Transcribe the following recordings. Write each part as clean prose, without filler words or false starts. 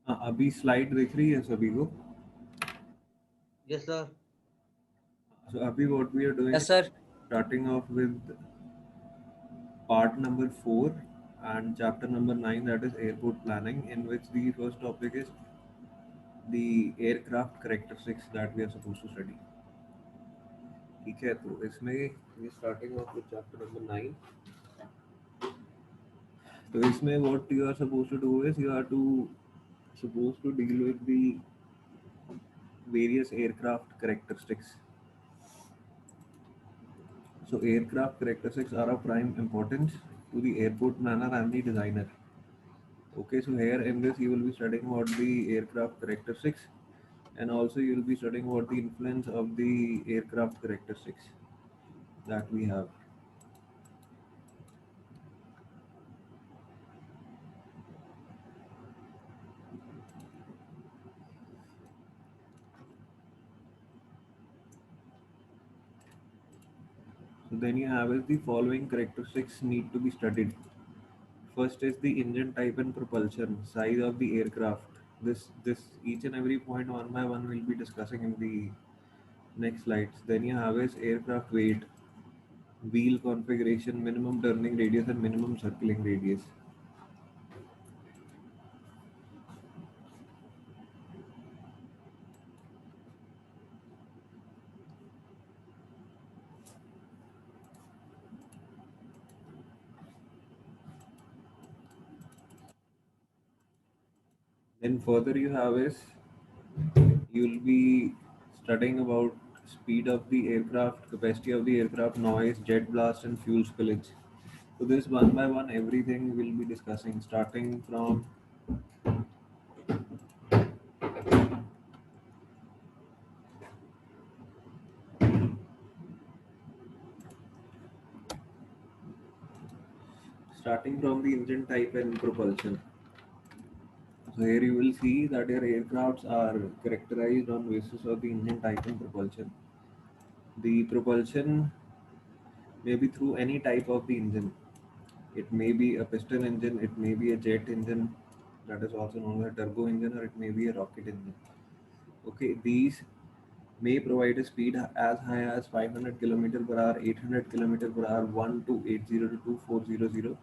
अभी स्लाइड दिख रही है सभी को? Yes, sir. So अभी what we are doing Yes, is sir. starting off with part number 4 and chapter number 9, that is airport planning, in which the first topic is the aircraft characteristics that we are supposed to study. ठीक है, तो इसमें we starting off with chapter number 9. तो इसमें what you are supposed to do is you are to supposed to deal with the various aircraft characteristics. So aircraft characteristics are of prime importance to the airport planner and the designer. Okay, so here in this you will be studying about the aircraft characteristics, and also you will be studying about the influence of the aircraft characteristics that we have. So then you have is the following characteristics need to be studied. First is the engine type and propulsion, size of the aircraft. This each and every point one by one we'll be discussing in the next slides. Then you have is aircraft weight, wheel configuration, minimum turning radius and minimum circling radius. Then further you have is you'll be studying about speed of the aircraft, capacity of the aircraft, noise, jet blast and fuel spillage. So this one by one everything we'll be discussing starting from the engine type and propulsion. So here you will see that your aircrafts are characterized on basis of the engine type and propulsion. The propulsion may be through any type of the engine. It may be a piston engine, it may be a jet engine, that is also known as a turbo engine, or it may be a rocket engine. Okay, these may provide a speed as high as 500 km per hour, 800 km per hour, 1280 to 2400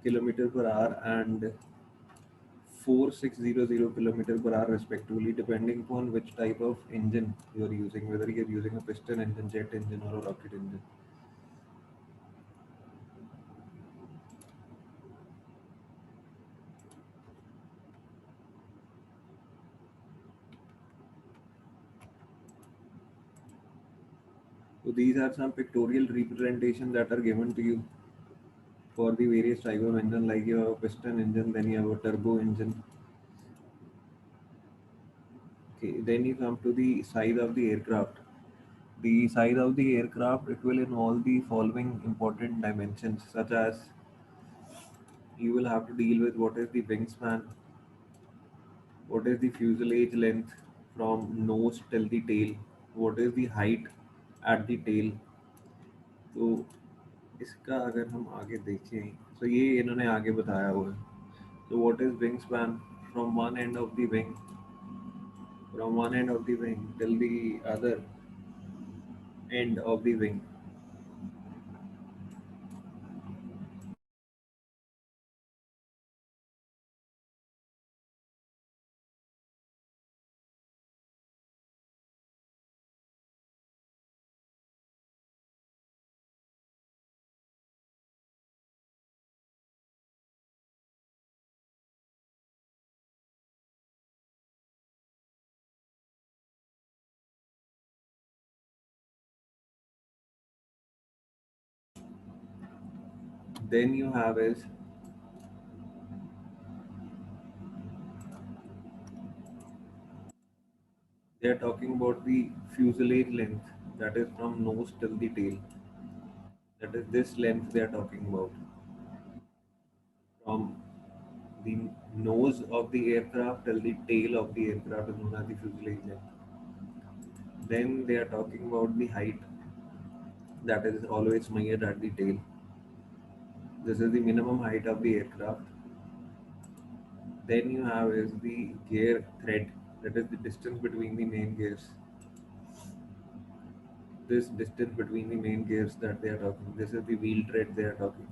km per hour, and 4600 km per hour respectively, depending upon which type of engine you are using, whether you are using a piston engine, jet engine, or a rocket engine. So these are some pictorial representation that are given to you for the various type of engine, like you have a piston engine, then you have a turbo engine. Okay, then you come to the size of the aircraft. The size of the aircraft, it will involve the following important dimensions, such as you will have to deal with what is the wingspan, what is the fuselage length from nose till the tail, what is the height at the tail. तो इसका अगर हम आगे देखें तो ये इन्होंने आगे बताया हुआ है. So what is wingspan? From one end of the wing, till the other end of the wing. Then you have is they are talking about the fuselage length, that is from nose till the tail. That is this length they are talking about. From the nose of the aircraft till the tail of the aircraft is known as the fuselage length. Then they are talking about the height, that is always measured at the tail. This is the minimum height of the aircraft. Then you have is the gear thread, that is the distance between the main gears. This distance between the main gears that they are talking. This is the wheel tread they are talking.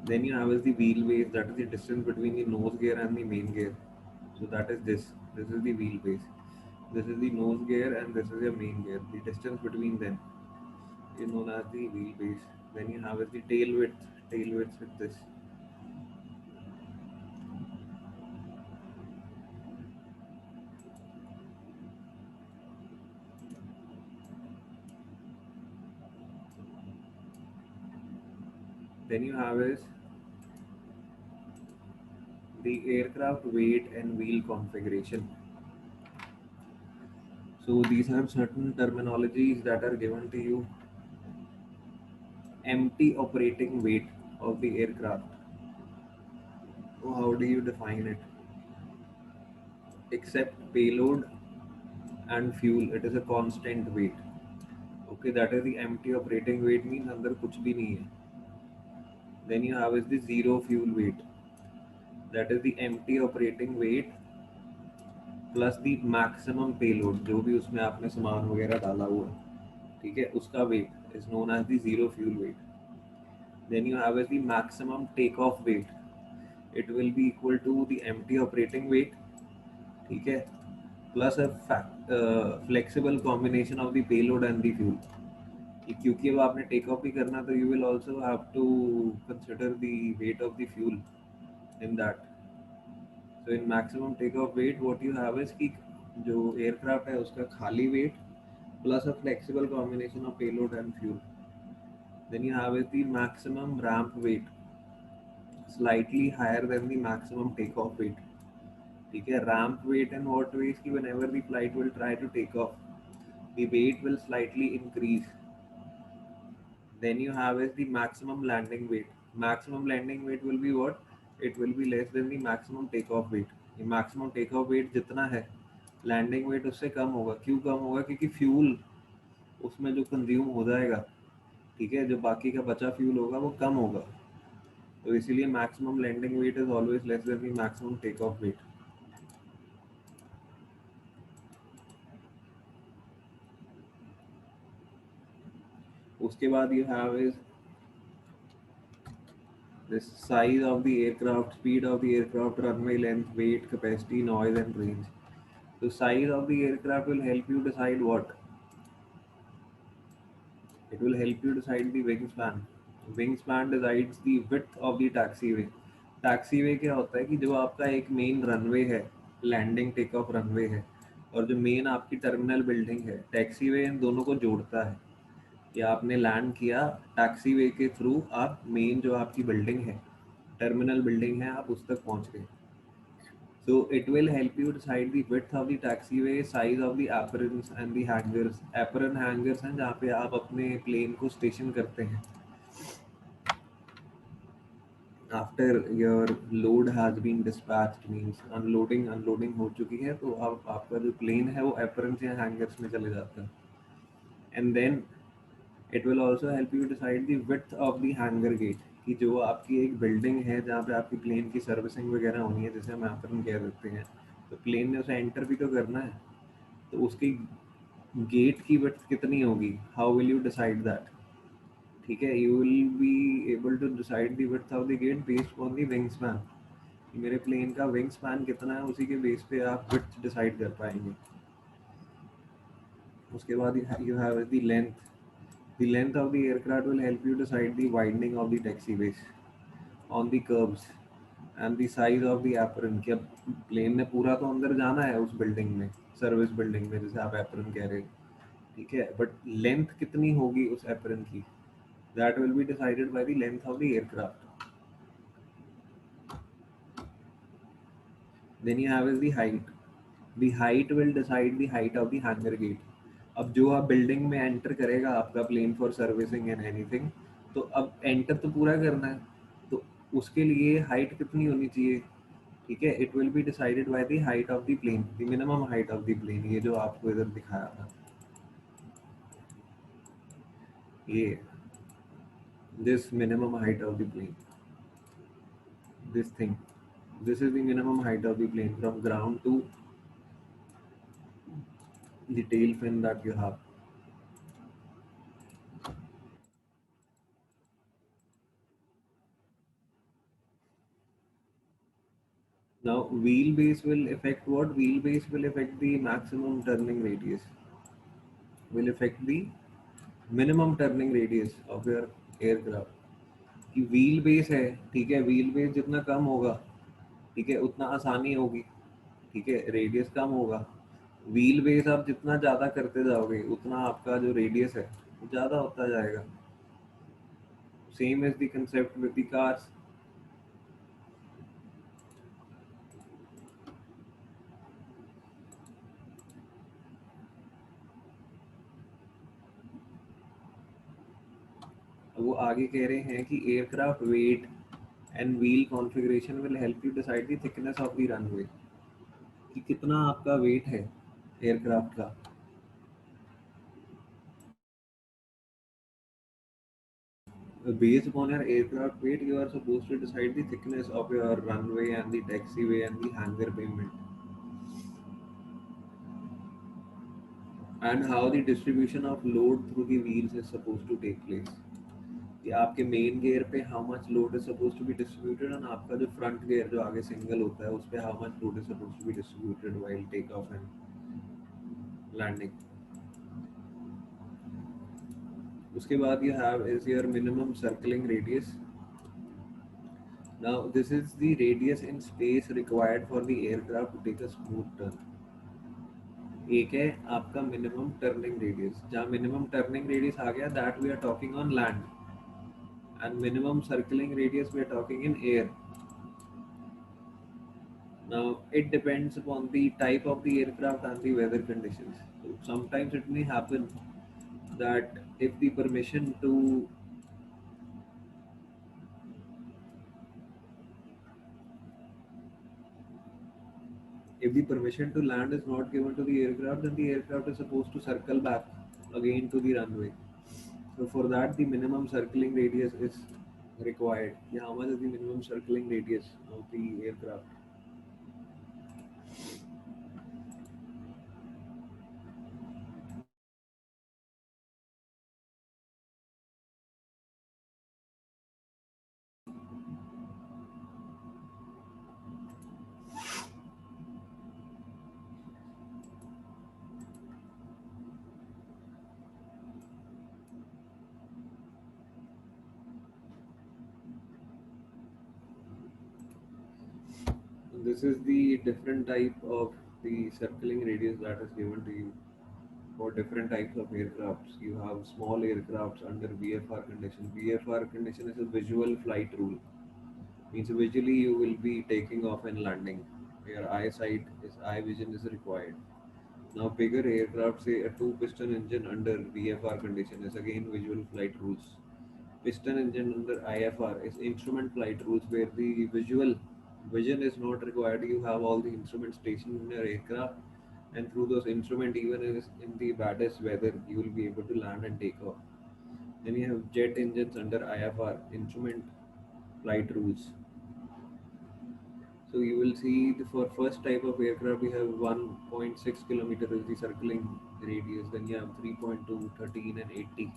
Then you have is the wheelbase, that is the distance between the nose gear and the main gear. So that is this. This is the wheelbase. This is the nose gear and this is your main gear. The distance between them is known as the wheelbase. Then you have is the tail width. Tail width with this. Then you have is the aircraft weight and wheel configuration. So these are certain terminologies that are given to you. Empty operating weight of the aircraft. So how do you define it? Except payload and fuel, it is a constant weight. Okay, that is the empty operating weight, means अंदर कुछ भी नहीं है. Then you have is the zero fuel weight. That is the empty operating weight plus the maximum payload, जो भी उसमें आपने सामान वगैरह डाला हुआ है, ठीक है, उसका weight is known as the zero fuel weight. Then you have as the maximum take off weight, it will be equal to the empty operating weight, ठीक है, plus a flexible combination of the payload and the fuel. क्योंकि अब आपने take off भी करना, तो you will also have to consider the weight of the fuel in that. तो in maximum take off weight what you have is कि जो aircraft है उसका खाली wait plus a flexible combination of payload and fuel. Then you have is the maximum ramp weight, slightly higher than the maximum takeoff weight. ठीक है, ramp weight and what ways कि whenever the flight will try to take off, the weight will slightly increase. Then you have is the maximum landing weight. Maximum landing weight will be what? It will be less than the maximum takeoff weight. ये maximum takeoff weight जितना है, landing wait उससे कम होगा. क्यों कम होगा? क्योंकि fuel उसमें जो कंज्यूम हो जाएगा, ठीक है, जो बाकी का बचा फ्यूल होगा वो कम होगा. तो इसीलिए maximum landing weight is always less than the maximum take off weight. उसके बाद you have is this size of the aircraft, speed of the aircraft, runway length, weight, capacity, noise and range. तो size of the aircraft will help you decide what? It will help you decide the wingspan. Wingspan decides the width of the taxiway. Taxiway क्या होता है कि जो आपका एक main runway है, landing take off runway है, और जो मेन आपकी टर्मिनल बिल्डिंग है, टैक्सीवे इन दोनों को जोड़ता है. कि आपने लैंड किया टैक्सीवे के थ्रू, आप मेन जो आपकी बिल्डिंग है, टर्मिनल बिल्डिंग है, आप उस तक पहुंच गए. So it will help you decide the width of the taxiway, size of the aprons and the hangars. Apron hangars हैं जहाँ पे आप अपने प्लेन को स्टेशन करते हैं. After your load has been dispatched, means unloading हो चुकी है, तो अब आपका जो प्लेन है वो aprons या hangars में चले जाता है. And then it will also help you decide the width of the hangar gate. कि जो आपकी एक बिल्डिंग है जहाँ पे आपकी प्लेन की सर्विसिंग वगैरह होनी है, जिसे हम एप्रन कह सकते हैं, तो प्लेन ने उसे एंटर भी तो करना है, तो उसकी गेट की विड्थ कितनी होगी? How will you decide that? ठीक है, you will be able to decide the width of the gate based on the wing span. मेरे प्लेन का विंग स्पैन कितना है, उसी के बेस पे आप विड्थ डिसाइड कर पाएंगे. उसके बाद you have the length. The length of the aircraft will help you decide the widening of the taxiways on the curbs and the size of the apron. कि अब प्लेन ने पूरा तो अंदर जाना है उस बिल्डिंग में, सर्विस बिल्डिंग में, जैसे आप एप्रन कह रहे हो, ठीक है, बट लेंथ कितनी होगी उस एप्रन की, that will be decided by the length of the aircraft. Then you have is the height. The height will decide the height of the hangar gate. अब जो आप बिल्डिंग में एंटर करेगा आपका plane for servicing and anything, तो अब enter तो पूरा करना है, तो उसके लिए हाइट कितनी होनी चाहिए, ठीक है. It will be decided by the height of the plane, the minimum height of the plane. ये जो आपको इधर दिखाया था, ये this minimum height of the plane. this thing. This is the minimum height of the plane from ground to the tail fin that you have. Now wheelbase will affect what? Wheelbase will affect the maximum turning radius, will affect the minimum turning radius of your aircraft. कि wheel base है, ठीक है, wheel base जितना कम होगा, ठीक है, उतना आसानी होगी, ठीक है, रेडियस कम होगा। व्हील बेस आप जितना ज़्यादा करते जाओगे उतना आपका जो रेडियस है वो ज़्यादा होता जाएगा। Same is the concept with the cars. वो आगे कह रहे हैं कि aircraft weight and wheel configuration will help you decide the thickness of the runway, कि कितना आपका वेट है एयरक्राफ्ट का। Based upon your aircraft weight, you are supposed to decide the thickness of your runway and the taxiway and the hangar pavement, and how the distribution of load through the wheels is supposed to take place. कि आपके main gear पे how much load is suppose to be distributed, and आपका जो front gear जो आगे single होता है उस पे how much load is suppose to be distributed while take off and landing. उसके बाद you have is your minimum circling radius. Now this is the radius in space required for the aircraft to take a smooth turn. एक है आपका minimum turning radius, जहाँ minimum turning radius आ गया that we are talking on land, and minimum circling radius we are talking in air. Now it depends upon the type of the aircraft and the weather conditions. So sometimes it may happen that if the permission to land is not given to the aircraft, then the aircraft is supposed to circle back again to the runway. So for that, the minimum circling radius is required. Yeah, how much is the minimum circling radius of the aircraft? This is the different type of the circling radius that is given to you for different types of aircrafts. You have small aircrafts under VFR condition. VFR condition is a visual flight rule. Means visually you will be taking off and landing. Your eyesight is eye vision is required. Now bigger aircraft, say a two-piston engine under VFR condition, is again visual flight rules. Piston engine under IFR is instrument flight rules, where the visual vision is not required. You have all the instruments stationed in your aircraft, and through those instruments, even in the baddest weather, you will be able to land and take off. Then you have jet engines under IFR, instrument flight rules. So you will see for first type of aircraft we have 1.6 kilometer is the circling radius. Then you have 3.2, 13, and 80.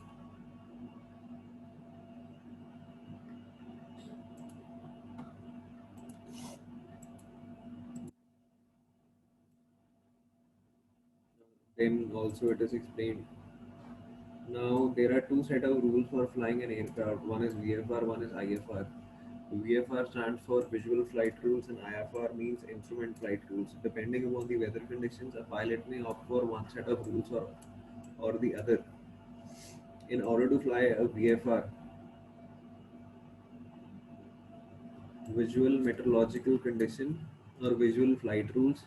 Then also it is explained. Now there are two set of rules for flying an aircraft. One is VFR, one is IFR. VFR stands for Visual Flight Rules and IFR means Instrument Flight Rules. Depending upon the weather conditions, a pilot may opt for one set of rules or the other. In order to fly a VFR, visual meteorological condition or visual flight rules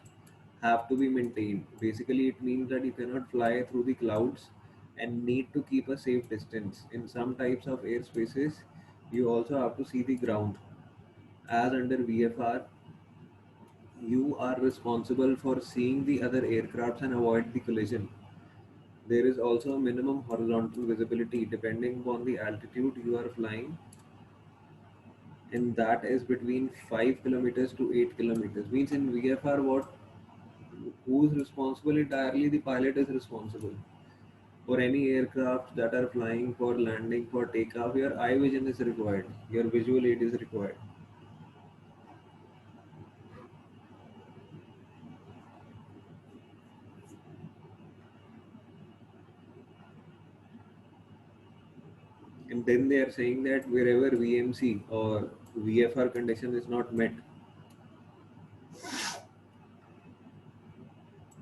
have to be maintained. Basically, it means that you cannot fly through the clouds and need to keep a safe distance. In some types of airspaces, you also have to see the ground. As under VFR, you are responsible for seeing the other aircrafts and avoid the collision. There is also a minimum horizontal visibility depending upon the altitude you are flying and that is between 5 kilometers to 8 kilometers. Means in VFR, what who is responsible entirely? The pilot is responsible. For any aircraft that are flying for landing, for takeoff, your eye vision is required. Your visual aid is required. And then they are saying that wherever VMC or VFR condition is not met,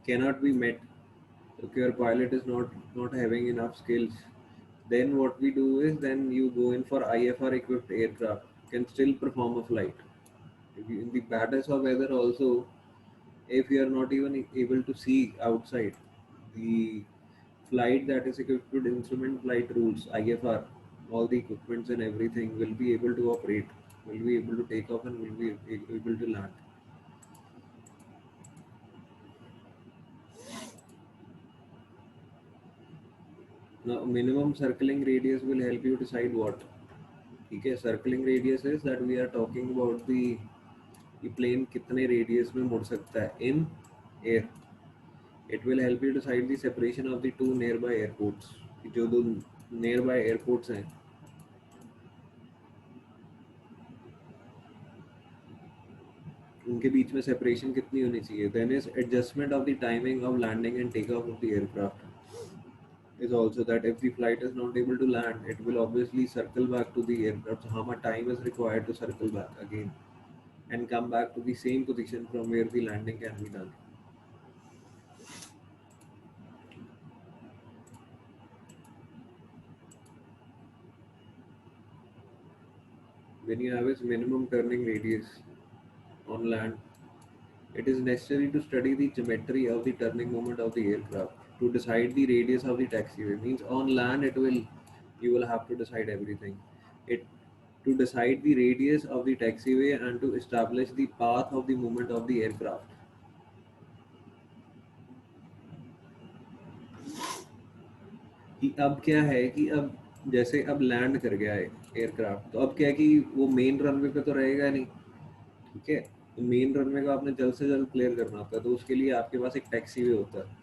cannot be met, if your pilot is not having enough skills, then what we do is then you go in for IFR equipped aircraft, can still perform a flight. If you, in the baddest of weather also, if you are not even able to see outside, the flight that is equipped with instrument flight rules, IFR, all the equipments and everything will be able to operate, will be able to take off and will be able to land. Now, minimum circling radius will help you decide what. Okay, circling radius is that we are talking about the plane कितने radius में मुड़ सकता है in air. It will help you decide the separation of the two nearby airports. जो दो nearby airports हैं, उनके बीच में separation कितनी होनी चाहिए. Then is adjustment of the timing of landing and takeoff of the aircraft. Is also that if the flight is not able to land, it will obviously circle back to the aircraft. So how much time is required to circle back again and come back to the same position from where the landing can be done. When you have its minimum turning radius on land, it is necessary to study the geometry of the turning moment of the aircraft to decide the radius of the taxiway. Means on land, it will you will have to decide everything. It to decide the radius of the taxiway and to establish the path of the movement of the aircraft. कि अब क्या है कि अब जैसे अब land कर गया है एयरक्राफ्ट, तो अब क्या है कि वो मेन रनवे पे तो रहेगा नहीं. ठीक है, तो मेन रनवे को आपने जल्द से जल्द क्लियर करना होता है, तो उसके लिए आपके पास एक टैक्सी वे होता है.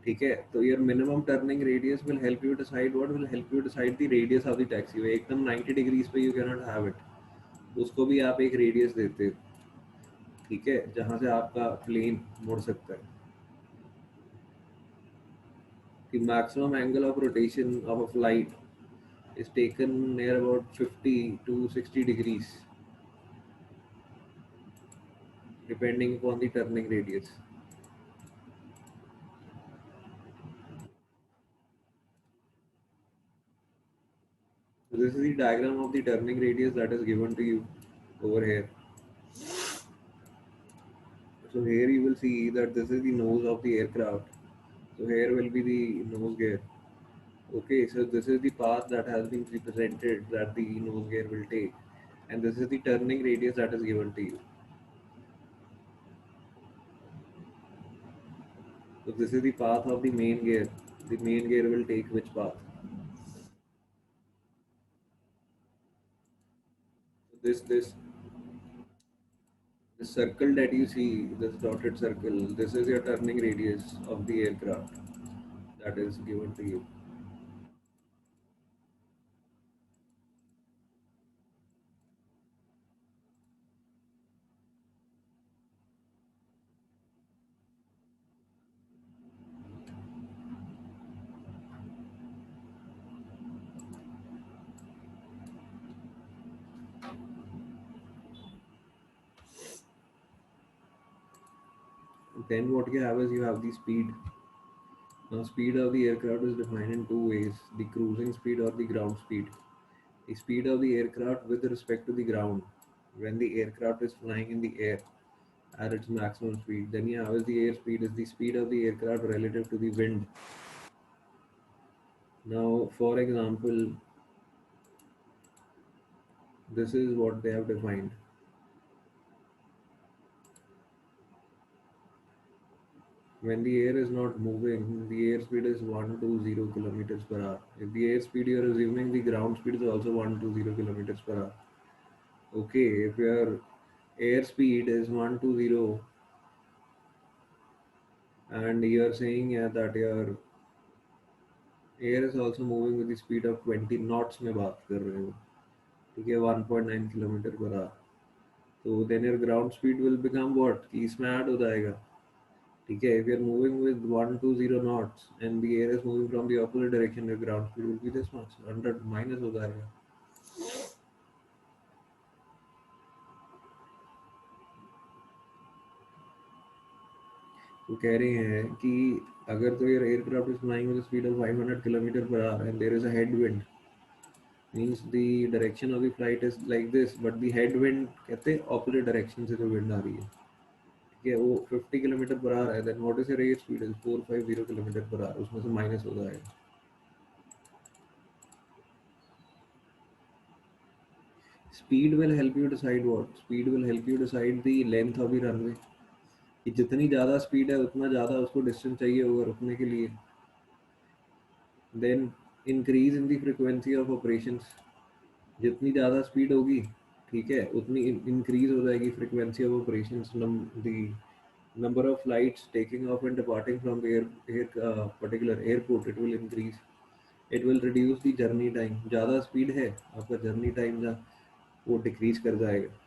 ठीक है, तो your minimum turning radius will help you decide what will help you decide the radius of the taxi way. एकदम 90 डिग्रीज पे you can not have it, उसको भी आप एक रेडियस देते हो. ठीक है, जहाँ से आपका प्लेन मुड़ सकता है. The maximum angle of rotation of a flight is taken near about 50 to 60 degrees depending upon the turning radius. So this is the diagram of the turning radius that is given to you over here. So here you will see that this is the nose of the aircraft. So here will be the nose gear. Okay, so this is the path that has been represented that the nose gear will take, and this is the turning radius that is given to you. So this is the path of the main gear. The main gear will take which path? This the circle that you see, this dotted circle, this is your turning radius of the aircraft that is given to you. Then what you have is you have the speed. Now speed of the aircraft is defined in two ways: the cruising speed or the ground speed. The speed of the aircraft with respect to the ground when the aircraft is flying in the air at its maximum speed. Then you have is the airspeed is the speed of the aircraft relative to the wind. Now for example, this is what they have defined. When the air is not moving, the airspeed is 120 kilometers per hour. If the airspeed you are assuming, the ground speed is also 120 kilometers per hour. Okay, if your airspeed is 120 and you're saying that your air is also moving with the speed of 20 knots में बात कर रहे हो, ठीक है, 1.9 kilometre per hour, तो then your ground speed will become what, कि इसमें ऐड हो जाएगा, ठीक है. If you're moving with 120 knots and the air is moving from the opposite direction, your ground speed will be this much, 100 minus हो जाएगा. वो कह रहे हैं कि अगर तो your aircraft is flying with a speed of 500 kilometer per hour and there is a headwind, means the direction of the flight is like this, but the headwind कहते हैं opposite direction से जो wind आ रही है, ठीक है, वो 50 kilometre per hour है, then what is your air speed is 450 kilometre per hour, उसमें से माइनस हो जाएगा. Speed will help you decide what? Speed will help you decide the length of the runway. कि जितनी ज़्यादा स्पीड है उतना ज़्यादा उसको डिस्टेंस चाहिए होगा रुकने के लिए. Then increase in the frequency of operations. जितनी ज़्यादा स्पीड होगी, ठीक है, उतनी इंक्रीज हो जाएगी frequency of operations. The number of flights taking of and departing from air particular airport, it will increase. It will reduce the journey time. ज़्यादा speed है, आपका जर्नी टाइम वो डिक्रीज कर जाएगा.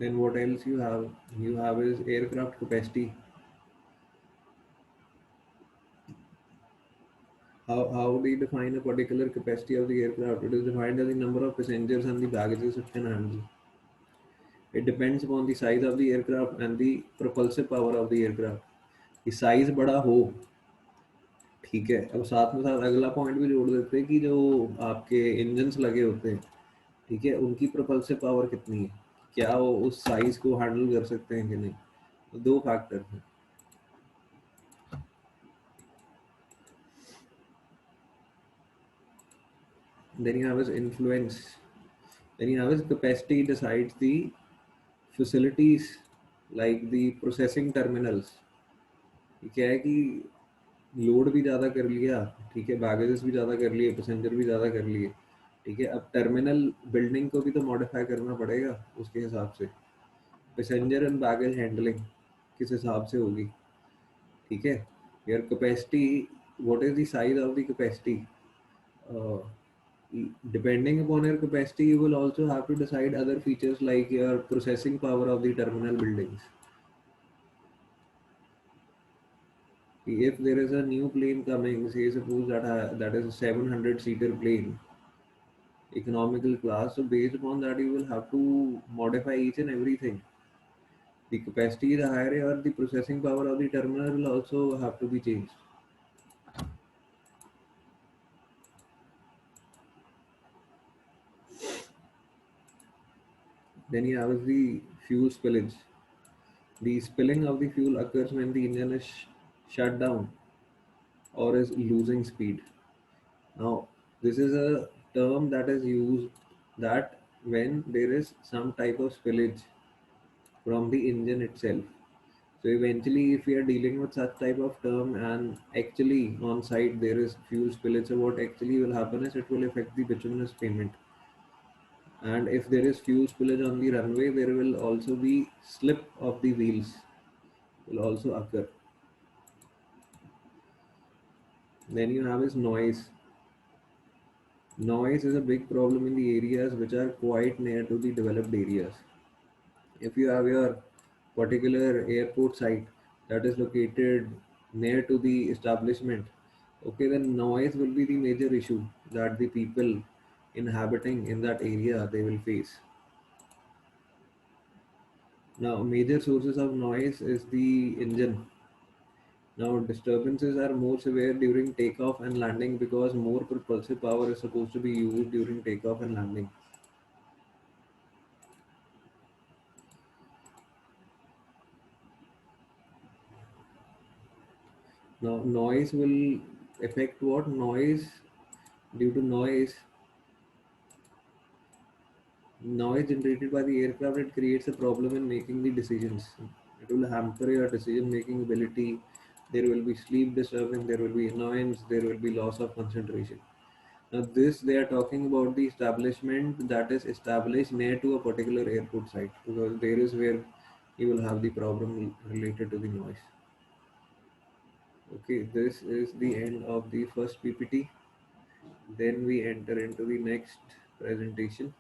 Then what else you have? You have is aircraft capacity. How do you define a particular capacity of the aircraft? It is defined as the number of passengers and the baggages it can handle. It depends upon the size of the aircraft and the propulsive power of the aircraft. कि size बड़ा हो, ठीक है, अब साथ में साथ अगला पॉइंट भी जोड़ देते हैं कि जो आपके इंजन्स लगे होते हैं, ठीक है, उनकी propulsive पावर कितनी है, क्या वो उस साइज को हैंडल कर सकते हैं कि नहीं. तो दो फैक्टर हैं. Then you have his influence. Then you have his capacity decides the facilities like the processing terminals. ये क्या है कि लोड भी ज़्यादा कर लिया, ठीक है, बैगेजेस भी ज़्यादा कर लिए, पैसेंजर भी ज़्यादा कर लिए, ठीक है, अब टर्मिनल बिल्डिंग को भी तो मॉडिफाई करना पड़ेगा उसके हिसाब से. पैसेंजर एंड बैगेज हैंडलिंग किस हिसाब से होगी, ठीक है. Your capacity, what is the size of the capacity, depending upon your capacity you will also have to decide other features like your processing power of the terminal buildings. If there is a new plane coming, say suppose that is a 700 seater plane, economical class, so based upon that you will have to modify each and everything. The capacity is higher or the processing power of the terminal will also have to be changed. Then you have the fuel spillage. The spilling of the fuel occurs when the engine is shut down or is losing speed. Now, this is a term that is used that when there is some type of spillage from the engine itself. So eventually, if we are dealing with such type of term and actually on site there is fuel spillage, so what actually will happen is it will affect the bituminous pavement. And if there is fuel spillage on the runway, there will also be slip of the wheels will also occur. Then you have is noise. Noise is a big problem in the areas which are quite near to the developed areas. If you have your particular airport site that is located near to the establishment, okay, then noise will be the major issue that the people inhabiting in that area they will face. Now, major sources of noise is the engine. Now, disturbances are more severe during takeoff and landing because more propulsive power is supposed to be used during takeoff and landing. Now, noise will affect what? Noise, due to noise generated by the aircraft, it creates a problem in making the decisions. will hamper your decision making ability. There will be sleep disturbance, there will be annoyance, there will be loss of concentration. Now this, they are talking about the establishment that is established near to a particular airport site, because there is where you will have the problem related to the noise. Okay, this is the end of the first PPT. Then we enter into the next presentation.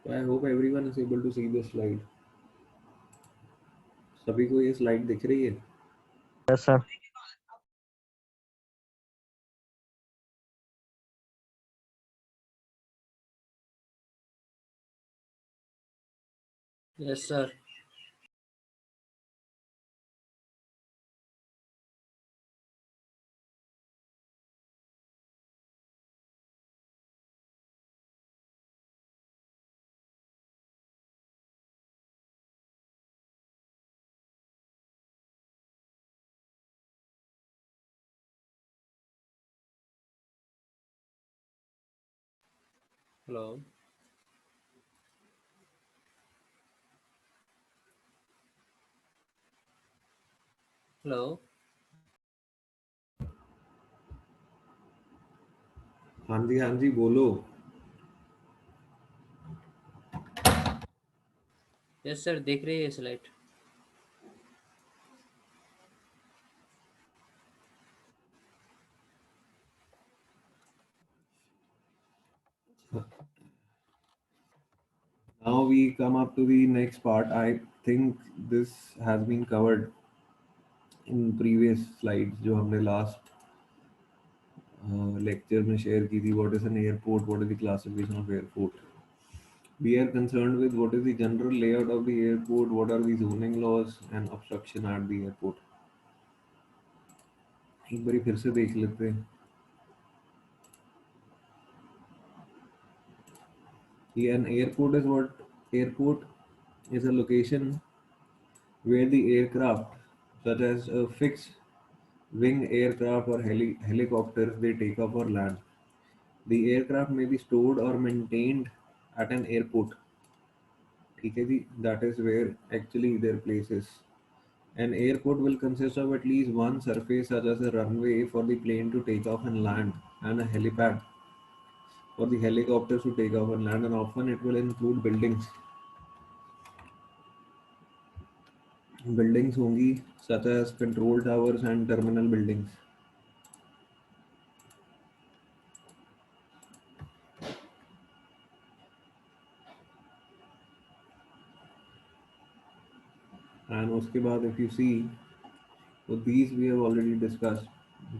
So I hope everyone is able to see this slide. सभी को ये slide दिख रही है? Yes, sir. Yes, sir. Hello. Hello. हाँ जी बोलो. Yes, sir. देख रही है slide. Now we come up to the next part. I think this has been covered in previous slides जो हमने last lecture में share की थी. What is an airport? What is the classification of airport? We are concerned with what is the general layout of the airport, what are the zoning laws and obstruction at the airport. एक बारी फिर से देख लेते हैं. An airport is what? Airport is a location where the aircraft, such as a fixed wing aircraft or helicopters, they take off or land. The aircraft may be stored or maintained at an airport. ठीक है जी, that is where actually their place is. An airport will consist of at least one surface, such as a runway for the plane to take off and land, and a helipad for the helicopters to take off and land, and often it will include buildings. Buildings होंगी such as control towers and terminal buildings. And उसके बाद if you see, so these we have already discussed.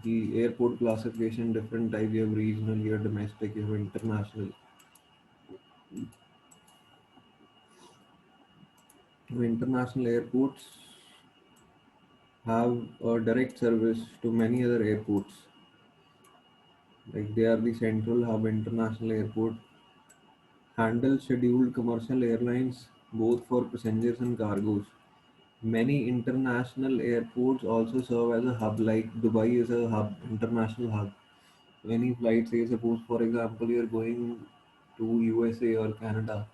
The airport classification, different types, you have regional, you have domestic, you have international. International airports have a direct service to many other airports. Like they are the central hub. International airport handle scheduled commercial airlines both for passengers and cargoes. Many international airports also serve as a hub, like Dubai is a hub, international hub. So any flight, say suppose for example you are going to USA or Canada,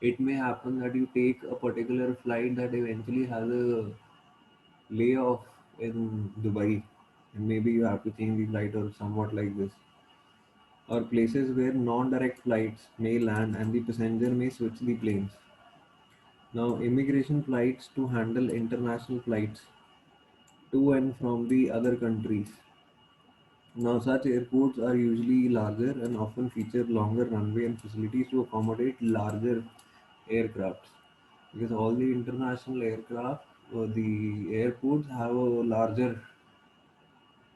it may happen that you take a particular flight that eventually has a layoff in Dubai, and maybe you have to change the flight or somewhat like this. Or places where non-direct flights may land and the passenger may switch the planes. Now, immigration flights to handle international flights to and from the other countries. Now, such airports are usually larger and often feature longer runway and facilities to accommodate larger aircrafts. Because all the international aircraft, the airports have a larger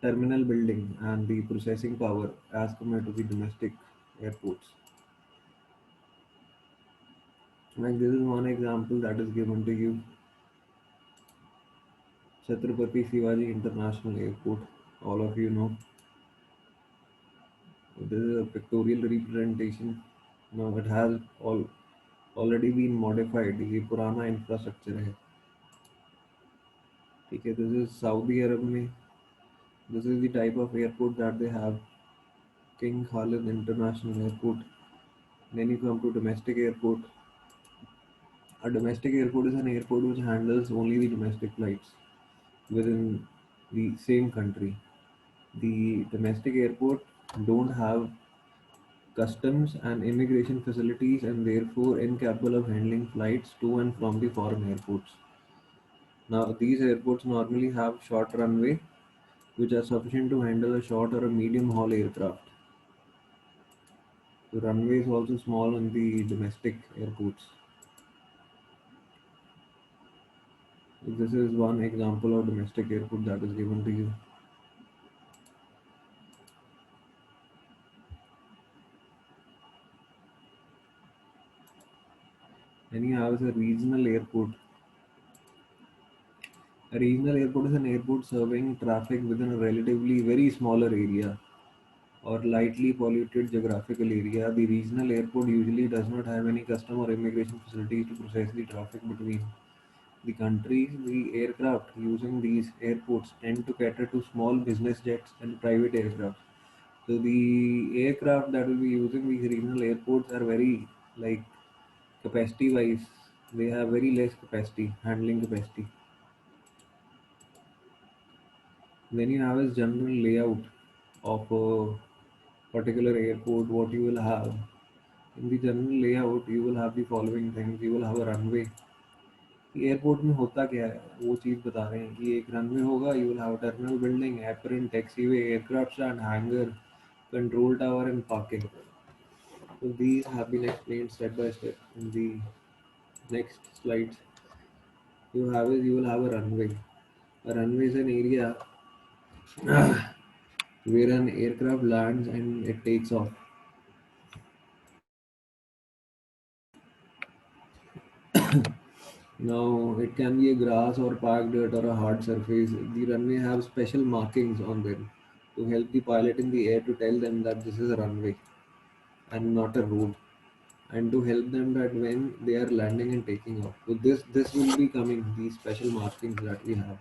terminal building and the processing power as compared to the domestic airports. Like this is one example that is given to you. Chhatrapati Shivaji International Airport. All of you know. This is a pictorial representation. Now it has already been modified. ये पुराना infrastructure है. ठीक है. This is Saudi Arab में. This is the type of airport that they have. King Khalid International Airport. Then you come to domestic airport. A domestic airport is an airport which handles only the domestic flights within the same country. The domestic airport don't have customs and immigration facilities and therefore incapable of handling flights to and from the foreign airports. Now, these airports normally have short runway which are sufficient to handle a short or a medium haul aircraft. The runway is also small on the domestic airports. This is one example of domestic airport that is given to you. Then you have a regional airport. A regional airport is an airport serving traffic within a relatively very smaller area or lightly polluted geographical area. The regional airport usually does not have any custom or immigration facilities to process the traffic between the countries. The aircraft using these airports tend to cater to small business jets and private aircraft. So the aircraft that will be using these regional airports are very like capacity wise, they have very less capacity, handling capacity. Then you have a general layout of a particular airport. What you will have in the general layout, you will have the following things. You will have a runway. Airport में होता क्या है वो चीज़ बता रहे हैं कि एक रनवे होगा. You will have terminal building, apron, taxiway, aircraft stand, hanger, control tower and parking. So these have been explained step by step in the next slides. You will have a runway. A runway is an area where an aircraft lands and it takes off. Now it can be a grass or parked dirt or a hard surface. The runway have special markings on them to help the pilot in the air to tell them that this is a runway and not a road, and to help them that when they are landing and taking off. So this will be coming these special markings that we have.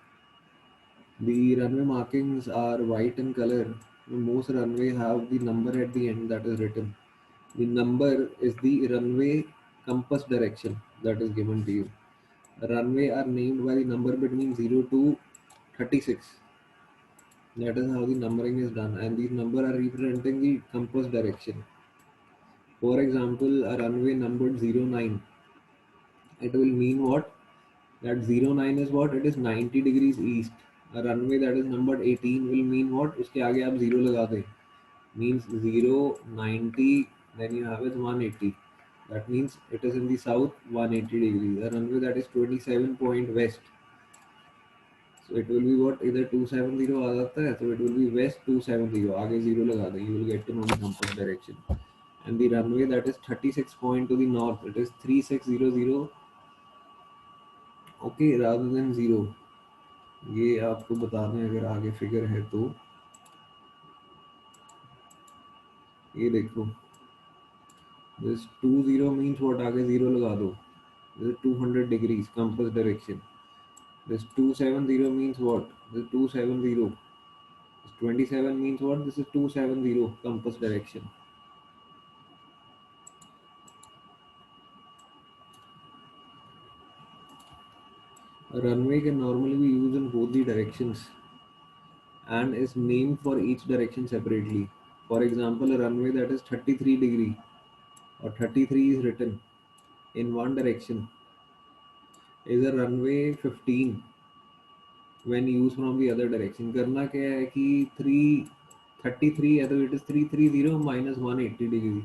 The runway markings are white in color. Most runway have the number at the end that is written. The number is the runway compass direction that is given to you. Runway are named by the number between 0 to 36. That is how the numbering is done, and these numbers are representing the compass direction. For example, a runway numbered 09, it will mean what? That 09 is what? It is 90 degrees east. A runway that is numbered 18 will mean what? उसके आगे आप 0 लगा दें. Means 0, 90, then you have is 180. That means it is in the south 180 degrees. A runway that is 27 point west. So it will be what? Either 270 आ जाता है, so it will be west 270. आगे 0 लगा दें. You will get to know the compass direction. And the runway that is 36 point to the north, it is 3600. Okay, rather than 0. ये आपको बता दें अगर आगे फिगर है तो ये देखो. This 20 means what? आगे 0 लगा दो. This is 200 degrees compass direction. This 270 means what? This is 270. This 27 means what? This is 270 compass direction. A runway can normally be used in both the directions and is named for each direction separately. For example, a runway that is 33 degree or 33 is written in one direction is a runway 15 when used from the other direction. करना क्या है कि 333 है तो it is 330 minus 180 degree.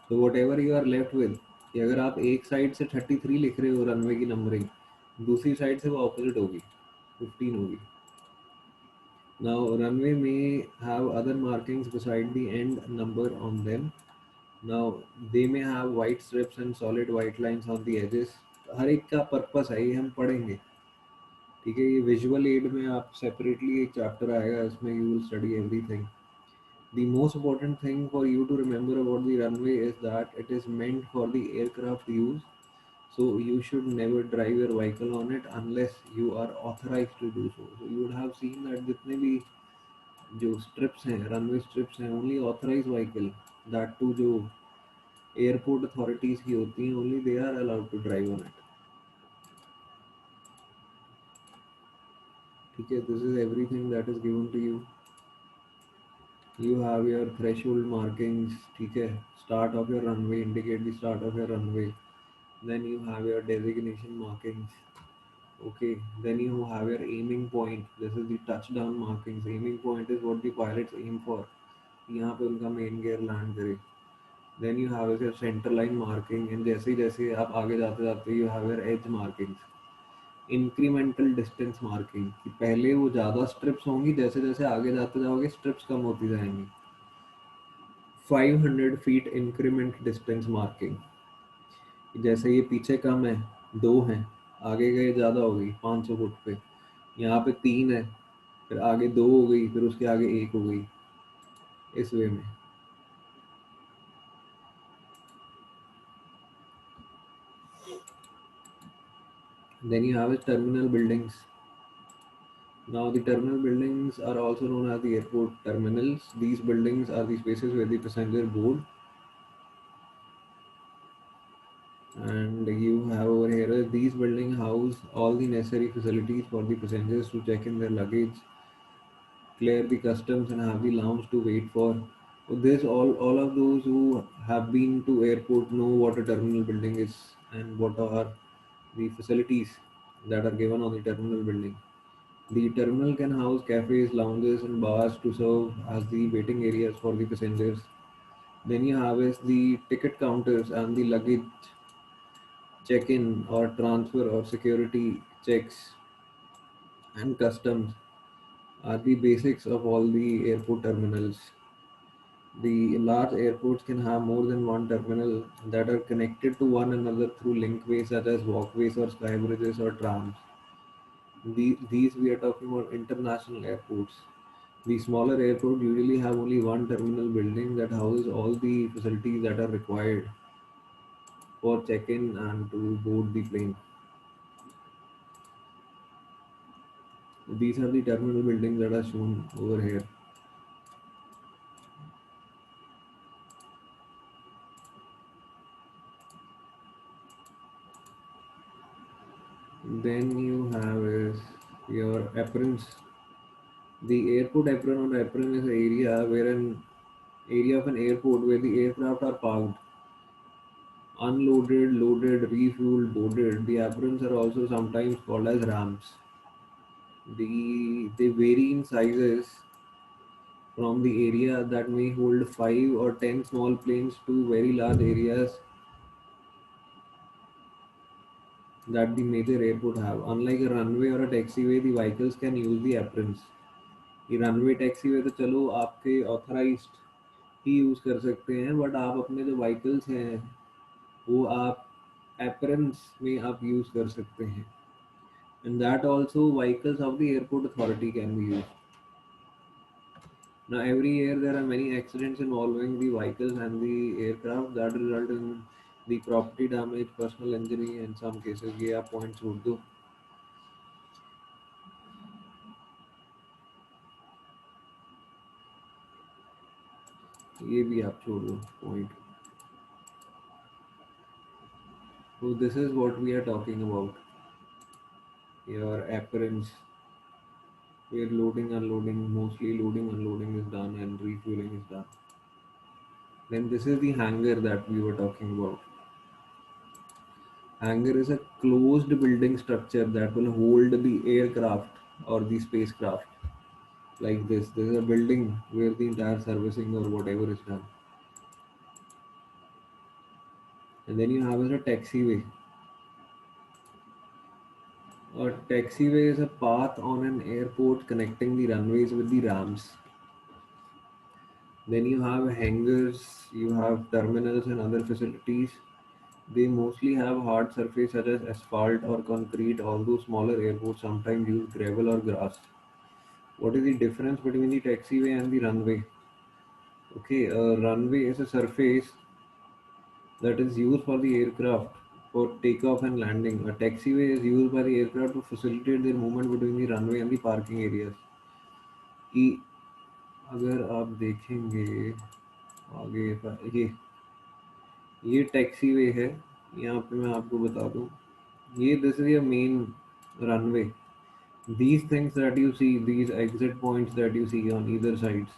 So whatever you are left with, कि अगर आप एक साइड से 33 लिख रहे हो रनवे की नंबरिंग, दूसरी साइड से वो ऑपोजिट होगी, 15 होगी. Now runway may have other markings beside the end number on them. Now they may have white strips and solid white lines on the edges. हर एक का पर्पस है, ये हम पढ़ेंगे. ठीक है, ये विजुअल एड में आप सेपरेटली एक चैप्टर आएगा, इसमें you will study everything. The most important thing for you to remember about the runway is that it is meant for the aircraft use. So you should never drive your vehicle on it unless you are authorized to do so. So you would have seen that जितने भी जो strips हैं, runway strips हैं, only authorise vehicle, that to जो airport authorities की होती हैं, only they are allowed to drive on it. ठीक है, this is everything that is given to you. You have your threshold markings. ठीक है, start of your runway, indicate the start of your runway. Then you have your designation markings. Okay, then you have your aiming point. This is the touchdown markings. Aiming point is what the pilots aim for, यहाँ पे उनका main gear land करे. Then you have your center line marking, and जैसे जैसे आप आगे जाते जाते you have your edge markings. Incremental distance marking, कि पहले वो ज़्यादा स्ट्रिप्स होंगी, जैसे जैसे आगे जाते जाओगे स्ट्रिप्स कम होती जाएंगी. 500 फीट इंक्रीमेंट डिस्टेंस मार्किंग, जैसे ये पीछे कम है, 2 हैं, आगे गए ज़्यादा हो गई 500 फुट पे, यहाँ पे 3 है, फिर आगे 2 हो गई, फिर उसके आगे 1 हो गई, इस वे में. Then you have terminal buildings. Now the terminal buildings are also known as the airport terminals. These buildings are the spaces where the passenger board. And you have over here, these buildings house all the necessary facilities for the passengers to check in their luggage, clear the customs, and have the lounge to wait for. So this all of those who have been to airport know what a terminal building is and what are the facilities that are given on the terminal building. The terminal can house cafes, lounges, and bars to serve as the waiting areas for the passengers. Then you have is the ticket counters and the luggage check-in or transfer or security checks and customs are the basics of all the airport terminals. The large airports can have more than one terminal that are connected to one another through linkways such as walkways or sky bridges or trams. These we are talking about international airports. The smaller airports usually have only one terminal building that houses all the facilities that are required for check-in and to board the plane. These are the terminal buildings that are shown over here. Then you have is your aprons. The airport apron or apron is an area of an airport where the aircraft are parked, unloaded, loaded, refueled, boarded. The aprons are also sometimes called as ramps. They vary in sizes from the area that may hold 5 or 10 small planes to very large areas that the major airport have. Unlike a runway or a taxiway, the vehicles can use the aprons. ये runway taxiway तो चलो आपके authorised ही use कर सकते हैं, but आप अपने जो व्हीकल्स हैं वो आप एपरन्स में आप यूज़ कर सकते हैं. And that also vehicles of the airport authority can be use. Now, every year there are many accidents involving the vehicles and the aircraft that result in the property damage, personal injury, and some cases. ये आप point छोड़ दो. ये भी आप छोड़ दो point. So this is what we are talking about. Your appearance, where loading, unloading, mostly loading, unloading is done and refueling is done. Then this is the hangar that we were talking about. Hangar is a closed building structure that will hold the aircraft or the spacecraft like this. This is a building where the entire servicing or whatever is done. And then you have a taxiway. A taxiway is a path on an airport connecting the runways with the ramps. Then you have hangars, you have terminals and other facilities. They mostly have hard surface such as asphalt or concrete, although smaller airports sometimes use gravel or grass. What is the difference between the taxiway and the runway? Okay, a runway is a surface that is used for the aircraft for takeoff and landing. A taxiway is used by the aircraft to facilitate their movement between the runway and the parking areas. कि अगर आप देखेंगे आगे ये taxi वे है। यहाँ पे मैं आपको बता दूँ, ये this is your main runway. These things that you see, these exit points that you see on either sides,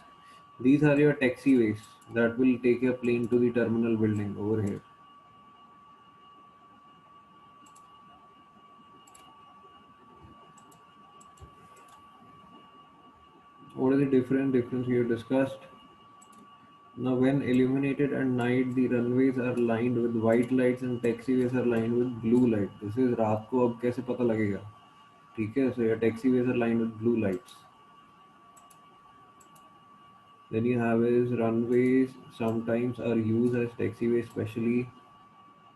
these are your taxiways that will take your plane to the terminal building over here. What is the difference we have discussed? Now, when illuminated at night, the runways are lined with white lights and taxiways are lined with blue light. This is रात को अब कैसे पता लगेगा? ठीक है, so your taxiways are lined with blue lights. Then you have is runways sometimes are used as taxiways, especially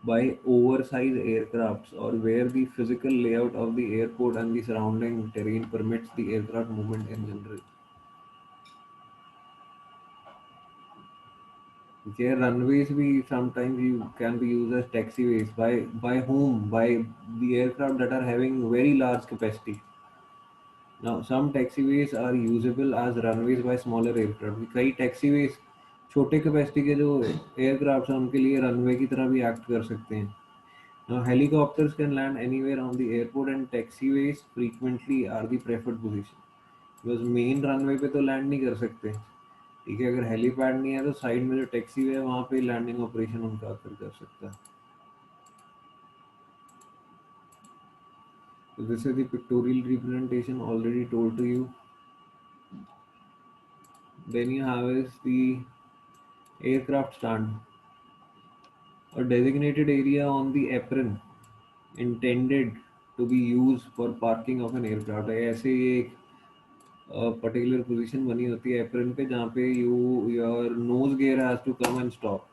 by oversized aircrafts or where the physical layout of the airport and the surrounding terrain permits the aircraft movement in general. Okay, runways we sometimes you can be used as taxiways by whom? By the aircraft that are having very large capacity. Now some taxiways are usable as runways by smaller aircraft. कई taxiways छोटे capacity के जो aircraft हैं उनके लिए runway की तरह भी एक्ट कर सकते हैं। Now helicopters can land anywhere on the airport and taxiways frequently are the preferred position. because main runway पे तो लैंड नहीं कर सकते। ठीक है, अगर हेलीपैड नहीं है तो साइड में जो टैक्सी वे है वहाँ पे लैंडिंग ऑपरेशन उनका आकर कर सकता है। So this is the pictorial representation already told to you. Then you have is the aircraft stand, a designated area on the apron intended to be used for parking of an aircraft। ऐसे ये एक particular position बनी होती है apron पे जहाँ पे your nose gear has to come and stop.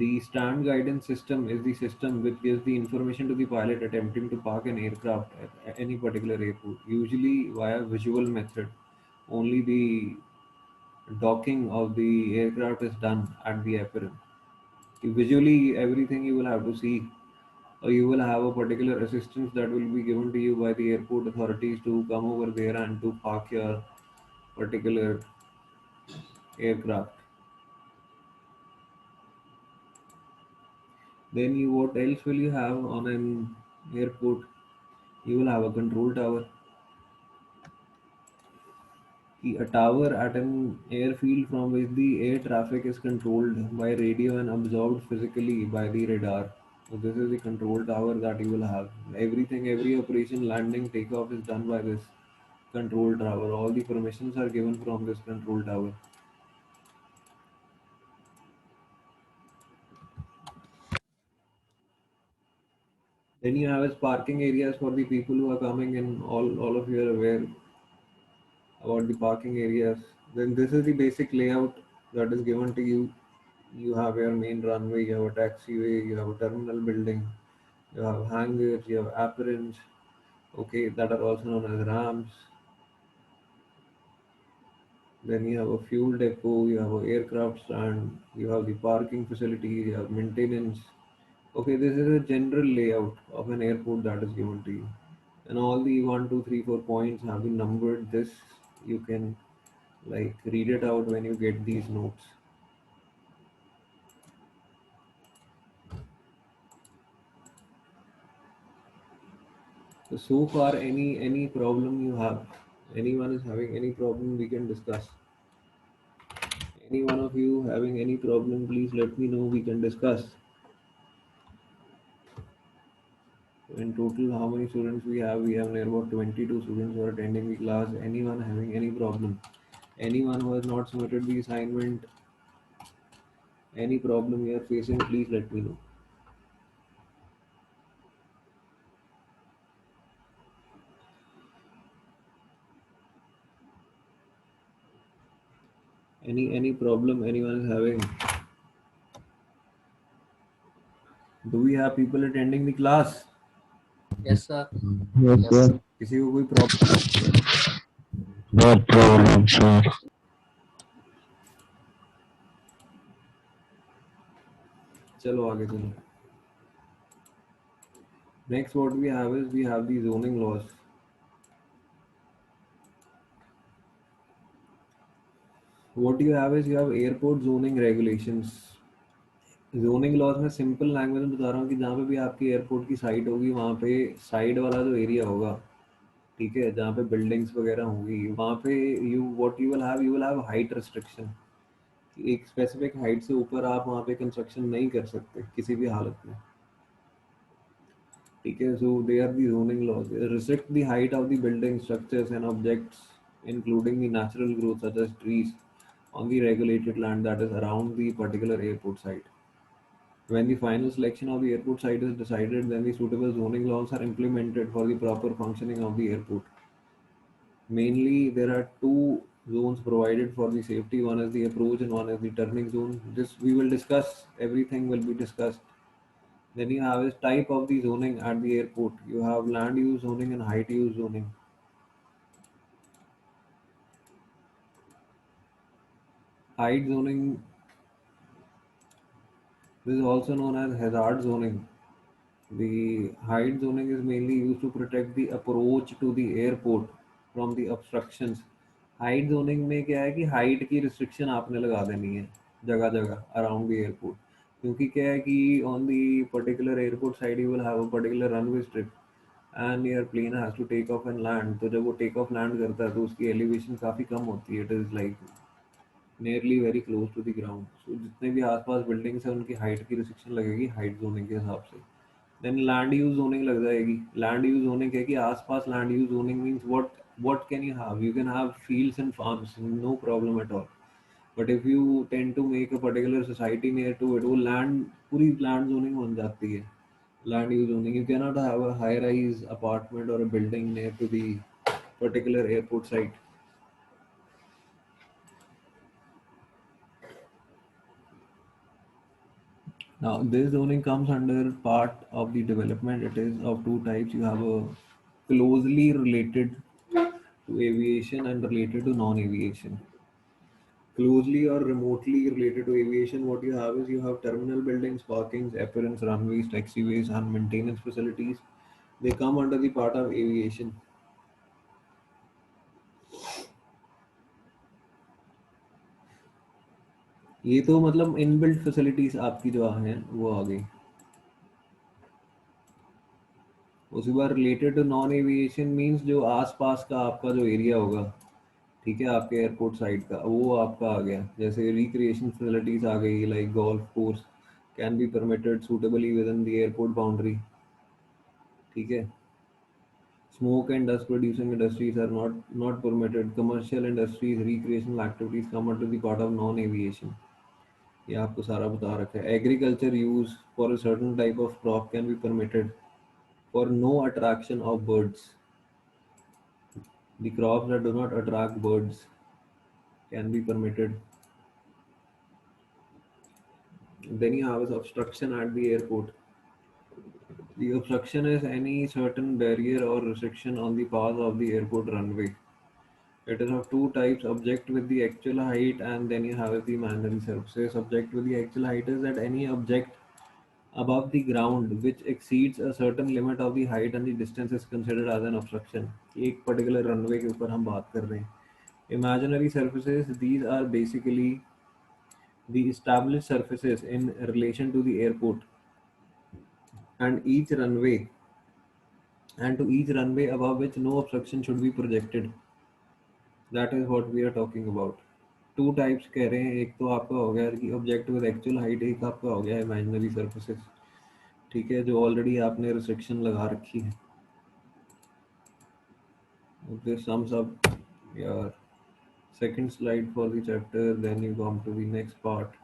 The stand guidance system is the system which gives the information to the pilot attempting to park an aircraft at any particular airport, usually via visual method. Only the docking of the aircraft is done at the apron. Visually, everything you will have to see, or you will have a particular assistance that will be given to you by the airport authorities to come over there and to park your particular aircraft. Then you, what else will you have on an airport? You will have a control tower. A tower at an airfield from which the air traffic is controlled by radio and absorbed physically by the radar. So this is the control tower that you will have. Everything, every operation, landing, takeoff is done by this control tower. All the permissions are given from this control tower. Then you have as parking areas for the people who are coming in. All of you are aware about the parking areas. Then this is the basic layout that is given to you. You have your main runway, you have a taxiway, you have a terminal building, you have hangars, you have aprons, okay, that are also known as ramps. Then you have a fuel depot, you have an aircraft stand, you have the parking facilities, you have maintenance. Okay, this is a general layout of an airport that is given to you. And all the 1, 2, 3, 4 points have been numbered. This you can like read it out when you get these notes. So far, any problem you have, anyone is having any problem, we can discuss. Any one of you having any problem, please let me know. We can discuss. In total, how many students we have? We have near about 22 students who are attending the class. Anyone having any problem? Anyone who has not submitted the assignment? Any problem you are facing? Please let me know. Any problem anyone is having? Do we have people attending the class? Yes, sir. Yes, sir. किसी को कोई problem? No problem, sir. चलो आगे चलो. Next, what we have is we have the zoning laws. What you have is you have airport zoning regulations. Zoning laws में simple language में बता रहा हूँ कि जहाँ पे भी आपकी एयरपोर्ट की साइट होगी वहाँ पे साइड वाला जो एरिया होगा, ठीक है, जहाँ पे बिल्डिंग्स वगैरह होंगी वहाँ पे you will have height restriction. एक स्पेसिफिक हाइट से ऊपर आप वहाँ पे कंस्ट्रक्शन नहीं कर सकते किसी भी हालत में, ठीक है. So they are the zoning laws. Restrict the height of the building structures and objects including the natural growth such as trees on the regulated land that is around the particular airport site. When the final selection of the airport site is decided, then the suitable zoning laws are implemented for the proper functioning of the airport. Mainly, there are two zones provided for the safety. One is the approach and one is the turning zone. This we will discuss. Everything will be discussed. Then you have is type of the zoning at the airport. You have land use zoning and height use zoning. Height zoning, this is also known as hazard zoning. The height zoning is mainly used to protect the approach to the airport from the obstructions. Height zoning में क्या है कि height की restriction आपने लगा देनी है जगह जगह अराउंड द एयरपोर्ट, क्योंकि क्या है कि on the particular airport side you will have a particular runway strip and your plane has to take off and land. तो जब वो टेक ऑफ लैंड करता है तो उसकी एलिवेशन काफ़ी कम होती है. It is like nearly very close to the ground. So जितने भी आसपास बिल्डिंग्स हैं उनकी हाइट की रिस्ट्रिक्शन लगेगी हाइट जोनिंग के हिसाब से. देन लैंड यूज जोनिंग लग जाएगी. लैंड यूज जोनिंग है कि आसपास land use zoning means what can you have? You can have fields and farms, no problem at all. But if you tend to make a particular society near to it, वो land पूरी land zoning बन जाती है. Land use zoning. You cannot have a high rise apartment or a building near to the particular airport site. Now, this zoning comes under part of the development. It is of two types. You have a closely related to aviation and related to non-aviation. Closely or remotely related to aviation, what you have is you have terminal buildings, parkings, appearance, runways, taxiways, and maintenance facilities. They come under the part of aviation. ये तो मतलब inbuilt facilities आपकी जो हैं वो आ गई. उसके बाद related to non aviation means जो आसपास का आपका जो एरिया होगा, ठीक है, आपके एयरपोर्ट साइड का वो आपका आ गया. जैसे रिक्रिएशन फैसिलिटीज आ गई like golf course can be permitted suitably with in the airport boundary, ठीक है. Smoke and dust producing industries are not permitted. Commercial industries, recreational activities come under the part of non-aviation. ये आपको सारा बता रखा है. Agriculture use for a certain type of crop can be permitted for no attraction of birds. The crops that do not attract birds can be permitted. Then you have obstruction at the airport. The obstruction is any certain barrier or restriction on the path of the airport runway. It is of two types, object with the actual height and then you have the imaginary surfaces. Object with the actual height is that any object above the ground which exceeds a certain limit of the height and the distance is considered as an obstruction. एक particular runway के ऊपर हम बात कर रहे हैं. Imaginary surfaces, these are basically the established surfaces in relation to the airport and each runway and to each runway above which no obstruction should be projected. That is what we are talking about. Two types कह रहे हैं. एक तो आपका हो गया कि object with actual height, एक आपका हो गया इमेजिनरी सर्फेसेस. ठीक है, जो ऑलरेडी आपने रिस्ट्रिक्शन लगा रखी है. This sums up your second slide for the chapter. Then you come to the next part.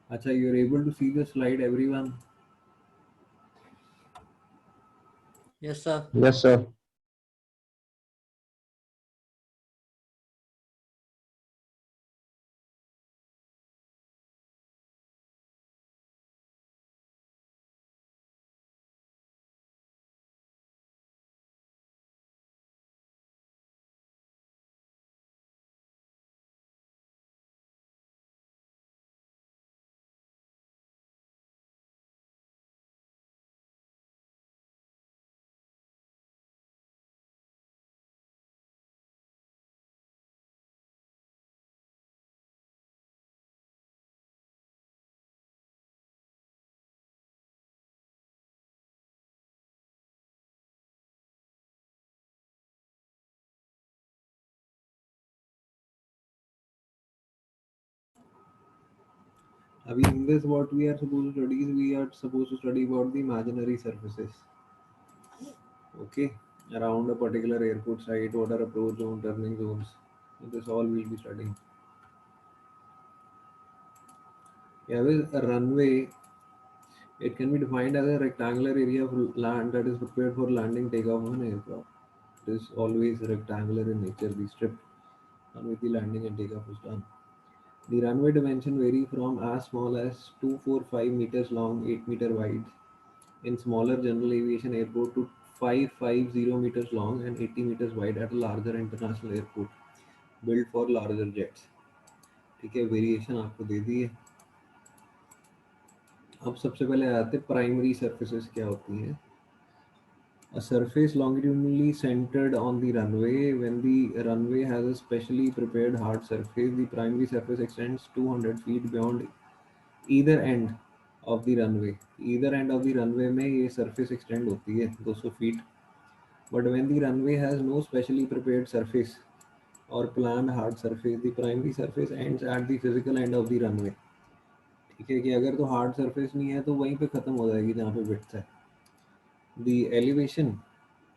Acha, you're able to see the slide, everyone? Yes, sir. Yes, sir. In this, what we are supposed to study is we are supposed to study about the imaginary surfaces. Okay, around a particular airport site, what are approach zone, turning zones. So this all we'll be studying. Yeah, with a runway, it can be defined as a rectangular area of land that is prepared for landing takeoff of an aircraft. It is always rectangular in nature, the strip on which the landing and takeoff is done. The runway dimension vary from as small as 245 meters long, 8 meter wide in smaller general aviation airport to 550 meters long and 80 meters wide at a larger international airport built for larger jets. ठीक है, variation आपको दे दी है. अब सबसे पहले आते हैं primary surfaces क्या होती हैं. A surface longitudinally centered on the runway. When the runway has a specially prepared hard surface, the primary surface extends 200 feet beyond either end of the runway. Either end of the runway में ये surface extend होती है 200 feet. But when the runway has no specially prepared surface or planned hard surface, the primary surface ends at the physical end of the runway. ठीक है, कि अगर तो hard surface नहीं है तो वहीं पे ख़त्म हो जाएगी जहाँ पे विड्थ है. The elevation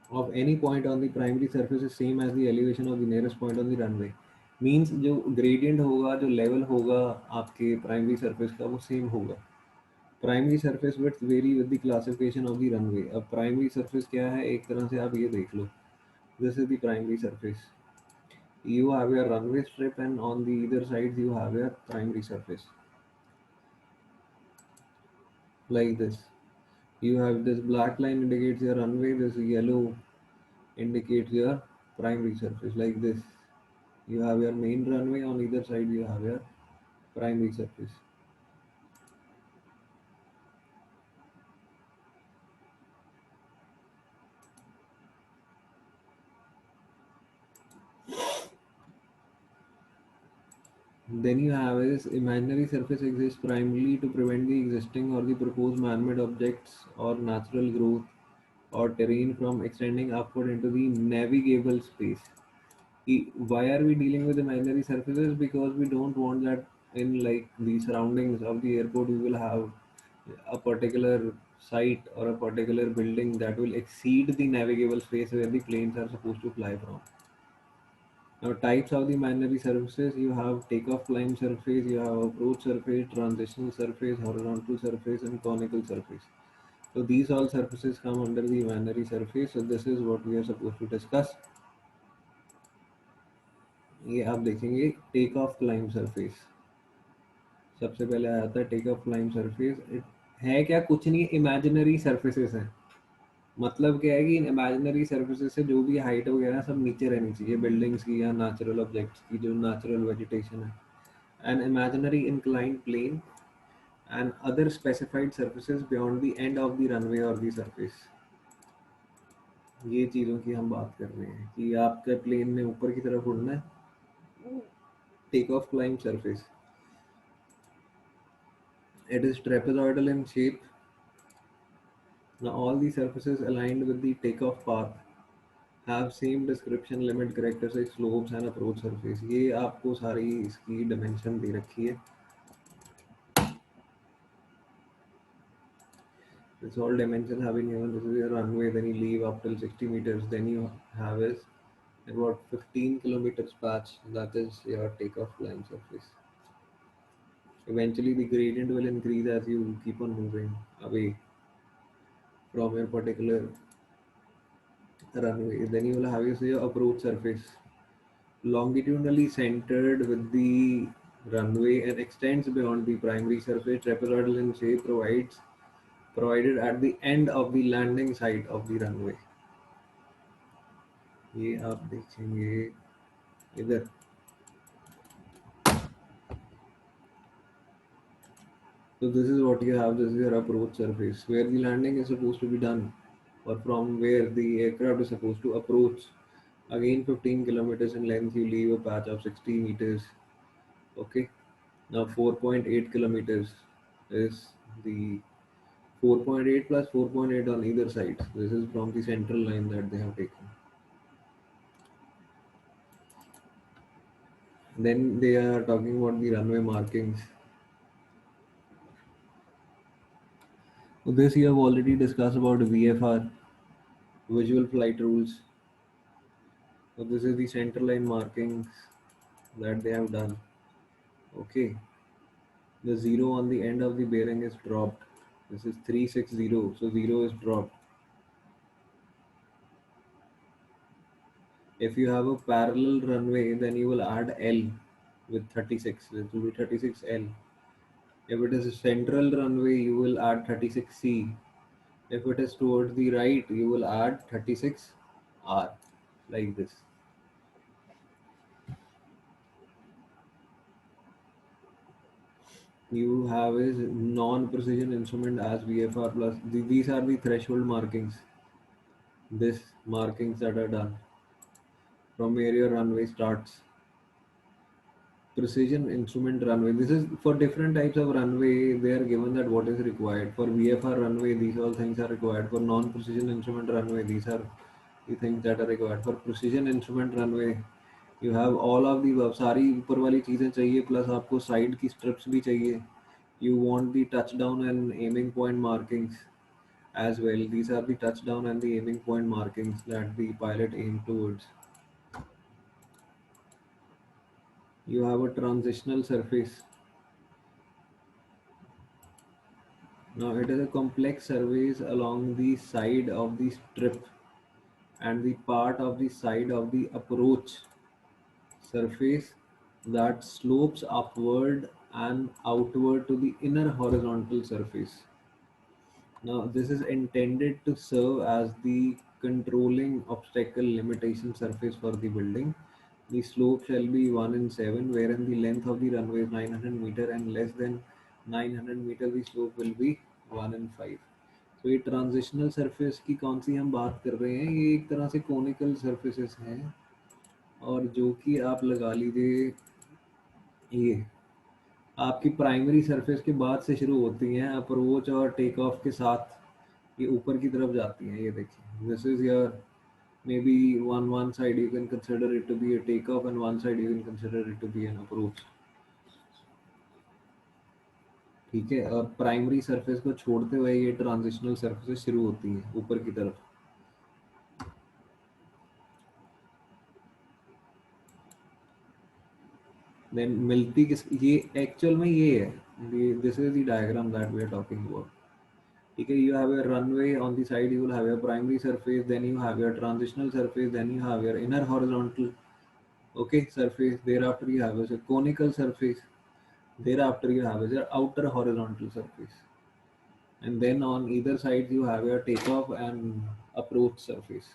of any point on the primary surface is same as the elevation of the nearest point on the runway. Means जो gradient होगा, जो level होगा आपके primary surface का, वो same होगा. Primary surface width vary with the classification of the runway. अब primary surface क्या है, एक तरह से आप ये देख लो. This is the primary surface. You have your runway strip and on the either sides you have your primary surface. Like this. You have this black line indicates your runway, this yellow indicates your primary surface, like this. You have your main runway, on either side you have your primary surface. Then you have this imaginary surface exists primarily to prevent the existing or the proposed man-made objects or natural growth or terrain from extending upward into the navigable space. Why are we dealing with imaginary surfaces? Because we don't want that in like the surroundings of the airport we will have a particular site or a particular building that will exceed the navigable space where the planes are supposed to fly from. Now, types of the imaginary surfaces, you have takeoff climb surface, you have approach surface, transitional surface, horizontal surface, and conical surface. So these all surfaces come under the imaginary surface. So this is what we are supposed to discuss. ये आप देखेंगे take off climb surface. सबसे पहले आया था take off climb surface. है क्या, कुछ नहीं, इमेजिनरी सरफेसेस हैं. मतलब क्या है कि इन इमेजिनरी सर्फेसेस से जो भी हाइट वगैरह सब नीचे रहनी चाहिए बिल्डिंग्स की या नेचुरल ऑब्जेक्ट्स की, जो नेचुरल वेजिटेशन है an imaginary inclined plane, and other specified surfaces beyond the end of the runway or the surface. ये चीज़ों की हम बात कर रहे हैं कि आपके प्लेन ने ऊपर की तरफ उड़ना है, take off climb surface. It is trapezoidal in shape. Now all the surfaces aligned with the takeoff path have same description, limit, characteristic, slopes and approach surface. ये आपको सारी इसकी dimension दे रखी है. This all dimensions have been given. This is your runway. Then you leave up till 60 meters. Then you have is about 15 kilometers patch. That is your takeoff climb surface. Eventually, the gradient will increase as you keep on moving away from your particular runway. Then you will have your approach surface, longitudinally centered with the runway and extends beyond the primary surface. Trapezoidal in shape, provided at the end of the landing site of the runway. ये आप देखेंगे इधर. So this is what you have. This is your approach surface where the landing is supposed to be done, or from where the aircraft is supposed to approach. Again, 15 kilometers in length. You leave a patch of 60 meters. Okay. Now 4.8 kilometers is the 4.8 plus 4.8 on either side. This is from the central line that they have taken. Then they are talking about the runway markings. So this you have already discussed about VFR, visual flight rules. So this is the center line markings that they have done. Okay. The zero on the end of the bearing is dropped. This is 360, so zero is dropped. If you have a parallel runway, then you will add L with 36. It will be 36L. If it is a central runway, you will add 36C. If it is towards the right, you will add 36R, like this. You have is non-precision instrument as VFR plus. These are the threshold markings. This markings that are done from where your runway starts. Precision instrument runway. This is for different types of runway. They are given that what is required. For VFR runway, these all things are required. For non-precision instrument runway, these are the things that are required. For precision instrument runway, you have all of the above. सारी ऊपर वाली चीज़ें चाहिए plus आपको side की strips भी चाहिए. You want the touchdown and aiming point markings as well. These are the touchdown and the aiming point markings that the pilot aim towards. You have a transitional surface. Now it is a complex surface along the side of the strip and the part of the side of the approach surface that slopes upward and outward to the inner horizontal surface. Now this is intended to serve as the controlling obstacle limitation surface for the building. The slope shall be 1 in 7, wherein the length of the runway is 900 meter and less than 900 meter the slope will be 1 in 5. तो ये transitional surface की कौन सी हम बात कर रहे हैं, ये एक तरह से कोनिकल सरफेसेस हैं और जो कि आप लगा लीजिए ये आपकी प्राइमरी सरफेस के बाद से शुरू होती हैं, अप्रोच और टेक ऑफ के साथ ये ऊपर की तरफ जाती हैं. ये देखिए, this is your maybe one side you can consider it to be a takeoff and one side you can consider it to be an approach. ठीक है, और प्राइमरी सरफेस को छोड़ते हुए ये ट्रांजिशनल सरफेसेस शुरू होती हैं ऊपर की तरफ. देन मिलती किस, ये एक्चुअल में ये है, this is the diagram that we are talking about. ठीक है, you have your runway on the side, you will have your primary surface, then you have your transitional surface, then you have your inner horizontal surface, thereafter you have a conical surface, thereafter you have your outer horizontal surface, and then on either side you have your takeoff and approach surface.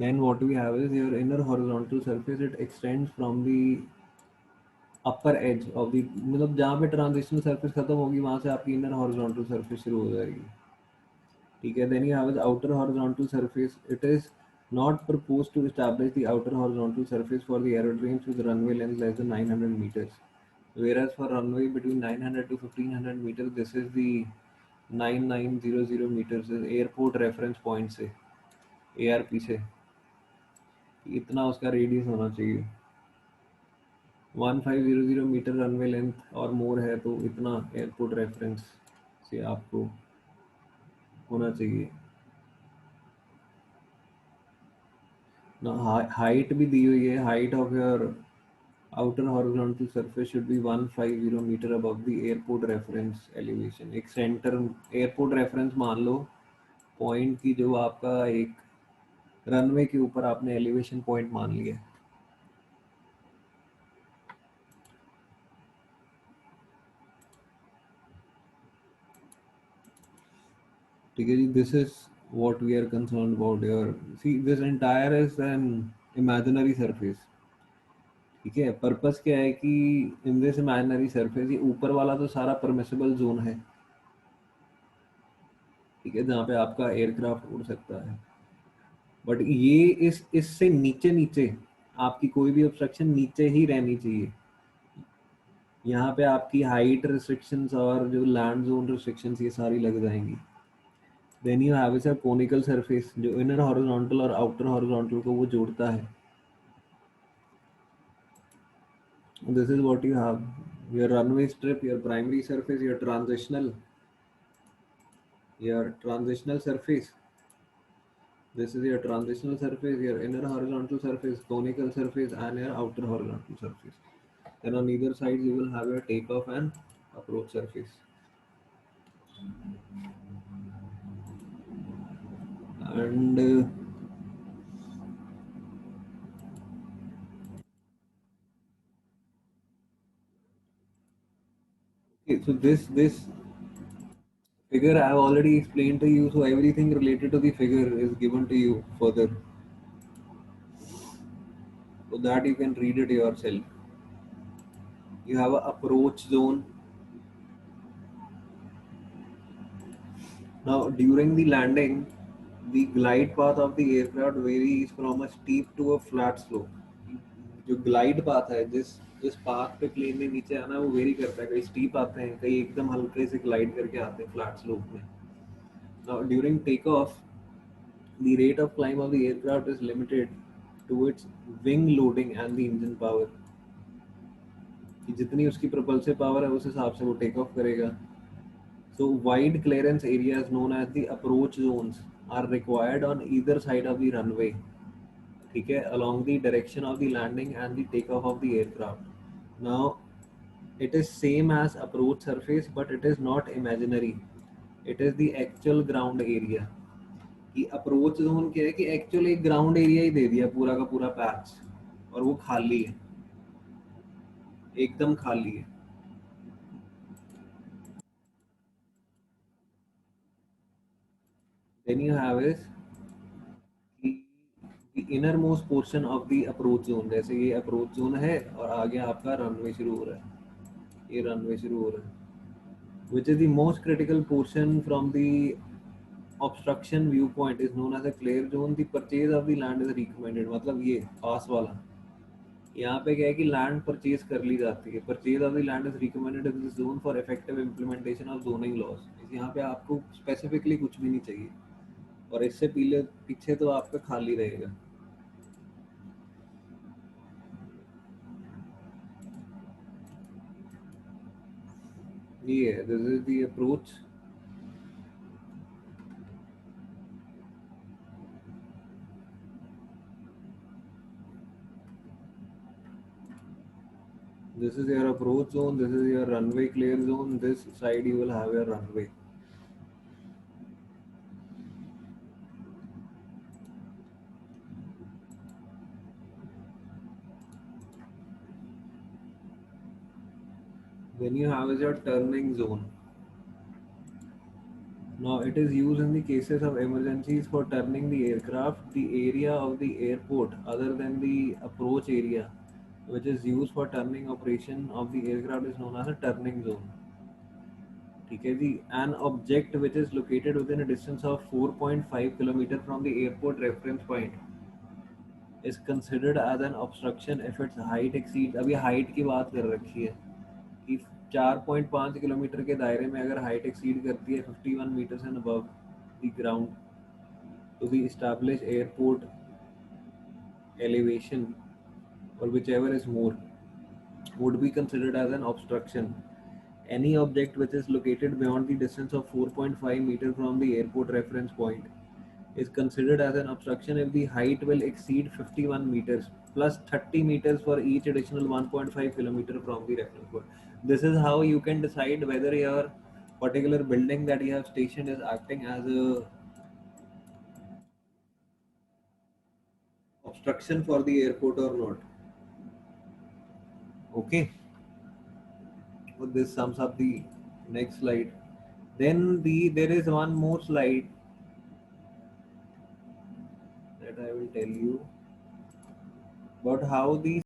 then what we have is your inner horizontal surface. It extends from the upper as of the, मतलब जहाँ पे transitional surface खत्म होगी वहां से आपकी inner horizontal surface शुरू हो जाएगी, ठीक है. Then you have the outer horizontal surface. It is not proposed to establish the outer horizontal surface for the aerodromes with runway length less than 900 meters, whereas for runway between 900 to 1500 meters, this is the 9900 meters is airport reference point से, ARP से, इतना उसका radius होना चाहिए. 1500 metre runway length और मोर है तो इतना एयरपोर्ट रेफरेंस से आपको होना चाहिए ना. हाइट भी दी हुई है. Height of your outer horizontal surface should be 150 metre above the airport reference elevation. एक सेंटर एयरपोर्ट रेफरेंस मान लो पॉइंट की, जो आपका एक रनवे के ऊपर आपने एलिवेशन पॉइंट मान लिया, ठीक है जी. This is what we are concerned about here. See, this entire is an imaginary surface, ठीक है. पर्पस क्या है कि इन दिस इमेजिनरी सरफेस ये ऊपर वाला तो सारा परमिसिबल जोन है, ठीक है, जहाँ पे आपका एयरक्राफ्ट उड़ सकता है. बट ये इससे नीचे नीचे आपकी कोई भी ऑब्स्ट्रक्शन नीचे ही रहनी चाहिए. यहाँ पे आपकी हाइट रिस्ट्रिक्शंस और जो लैंड जोन रिस्ट्रिक्शंस ये सारी लग जाएंगी. Then you have a conical surface जो इनर हॉरिजॉन्टल और आउटर हॉरिजॉन्टल को वो जोड़ता है. This is what you have: your runway strip, your primary surface, your transitional surface. This is your transitional surface, your inner horizontal surface, conical surface, and your outer horizontal surface. Then on either side you will have your takeoff and approach surface. And okay, so this figure I have already explained to you. So everything related to the figure is given to you further, so that you can read it yourself. You have an approach zone. Now, during the landing, the glide path of the aircraft varies from a steep to a flat slope. जो glide path है, जिस path पे plane ने नीचे आना है वो very करता है. कई steep आते हैं, कई एकदम हल्के से glide करके आते हैं flat slope में. Now, during takeoff, the rate of climb of the aircraft is limited to its wing loading and the engine power. कि जितनी उसकी propulsive power है उस हिसाब से वो take off करेगा. So wide clearance areas known as the approach zones are required on either side of the runway, ठीक है, along the direction of the landing and the takeoff of the aircraft. Now it is same as approach surface but it is not imaginary. It is the actual ground area. कि approach zone क्या है कि actual एक ground area ही दे दिया पूरा का पूरा patch और वो खाली है, एकदम खाली है. Then you have is inner most portion of the approach zone. जैसे ये अप्रोच जोन है और आगे आपका रनवे शुरू हो रहा है, ये रनवे शुरू हो रहा है, which is the most critical portion from the obstruction view point is known as a clear zone. The purchase of the land is recommended. मतलब ये पास वाला, यहाँ पे क्या है कि लैंड परचेज कर ली जाती है. Purchase of the land is recommended in this zone for effective implementation of zoning laws. यहाँ पे आपको स्पेसिफिकली कुछ भी नहीं चाहिए और इससे पीछे तो आपका खाली रहेगा. Yeah, this is the approach. This is your approach zone. This is your runway clear zone. This side you will have your runway. Then you have is your turning zone. Now it is used in the cases of emergencies for turning the aircraft. The area of the airport other than the approach area which is used for turning operation of the aircraft is known as a turning zone. ठीक है जी, an object which is located within a distance of 4.5 kilometer from the airport reference point is considered as an obstruction if its height exceeds, अभी height की बात कर रखी है कि 4.5 kilometre के दायरे में अगर हाइट एक्सीड करती है 51 metres and above the ground to the established airport elevation or whichever is more would be considered as an obstruction. Any object which is located beyond the distance of 4.5 meter from the airport reference point is considered as an obstruction if the height will exceed 51 meters plus 30 meters for each additional 1.5 kilometer from the reference point. This is how you can decide whether your particular building that you have stationed is acting as a obstruction for the airport or not. Okay, so this sums up the next slide. Then there is one more slide that I will tell you about how the